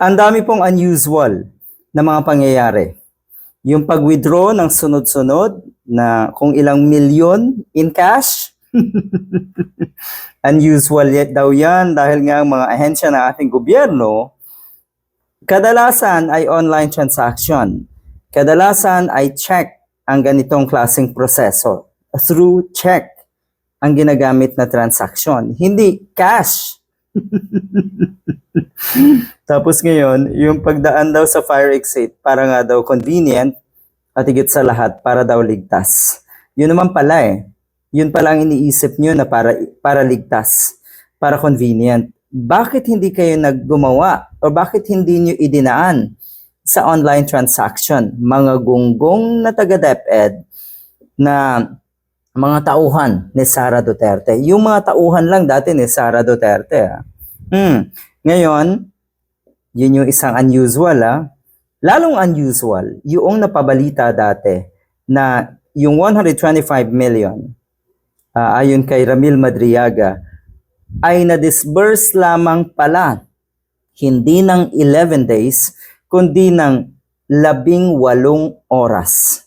Ang dami pong unusual na mga pangyayari. Yung pag-withdraw ng sunod-sunod na kung ilang milyon in cash, unusual yet daw yan dahil nga ang mga ahensya ng ating gobyerno, kadalasan ay online transaction. Kadalasan ay check ang ganitong klaseng proseso. Through check ang ginagamit na transaction, hindi cash. Tapos ngayon, yung pagdaan daw sa fire exit, para nga daw convenient at higit sa lahat, para daw ligtas. Yun naman pala Yun pala ang iniisip nyo na para ligtas, para convenient. Bakit hindi kayo naggumawa o bakit hindi nyo idinaan sa online transaction? Mga gunggong na taga-DepEd na mga tauhan ni Sara Duterte. Yung mga tauhan lang dati ni Sara Duterte. Ngayon, yun yung isang unusual. Lalong unusual, yung napabalita dati na yung 125 million, ayon kay Ramil Madriaga, ay na-disburse lamang pala, hindi ng 11 days, kundi ng 18 oras.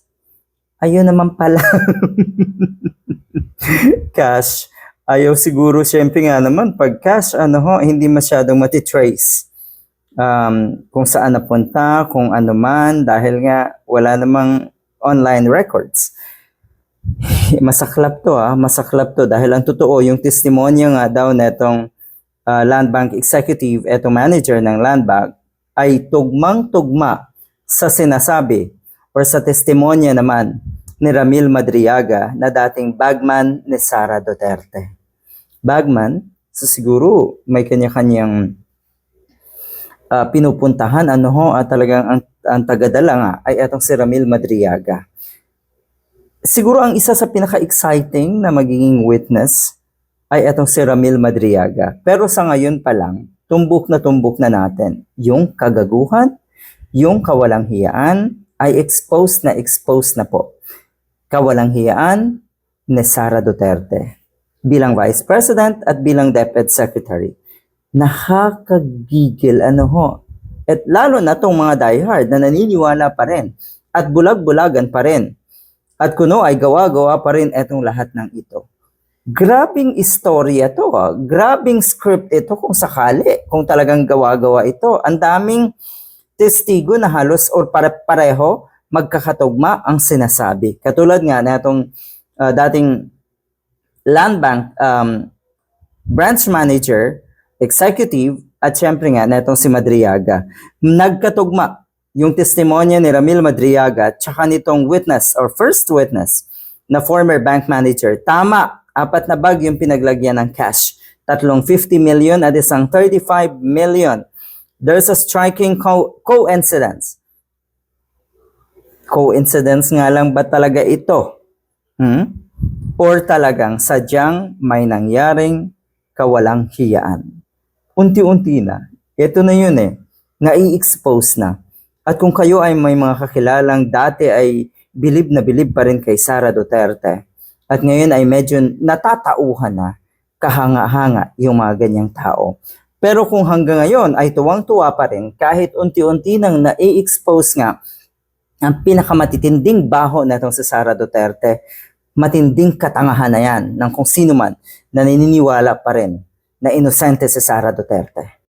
Ayun naman pala. Cash. Ayaw siguro, syempre nga naman, pag cash, hindi masyadong matitrace. Kung saan napunta, kung ano man, dahil nga wala namang online records. Masaklap to dahil ang totoo, yung testimonya nga daw netong Land Bank Executive, etong manager ng Land Bank, ay tugmang-tugma sa sinasabi or sa testimonya naman ni Ramil Madriaga na dating bagman ni Sara Duterte. Bagman, so siguro may kanya-kanyang pinupuntahan, at talagang ang tagadala nga ay etong si Ramil Madriaga. Siguro ang isa sa pinaka-exciting na magiging witness ay etong si Ramil Madriaga. Pero sa ngayon pa lang, tumbok na natin. Yung kagaguhan, yung kawalang hiyaan ay exposed na po. Kawalang hiyaan ni Sara Duterte bilang Vice President at bilang DepEd Secretary. Nakakagigil At lalo na tong mga diehard na naniniwala pa rin at bulag-bulagan pa rin. At kuno ay gawa-gawa pa rin etong lahat ng ito. Grabing istorya to. Grabing script ito kung sakali, kung talagang gawa-gawa ito. Ang daming testigo na halos or pareho magkakatugma ang sinasabi. Katulad nga na itong dating Land Bank branch manager, executive, at syempre nga na itong si Madriaga. Nagkatugma yung testimonya ni Ramil Madriaga tsaka nitong witness or first witness na former bank manager. Tama, 4 na bag yung pinaglagyan ng cash. 50 million at isang 35 million. There's a striking coincidence. Coincidence nga lang ba talaga ito? Or talagang sadyang may nangyaring kawalang hiyaan? Unti-unti na. Ito na yun nai-expose na. At kung kayo ay may mga kakilalang dati ay bilib na bilib pa rin kay Sara Duterte at ngayon ay medyo natatauhan na, kahanga-hanga yung mga ganyang tao. Pero kung hanggang ngayon ay tuwang-tuwa pa rin kahit unti-unti nang na-expose nga ang pinakamatitinding baho na itong si Sara Duterte, matinding katangahan na yan ng kung sino man na naniniwala pa rin na inosente si Sara Duterte.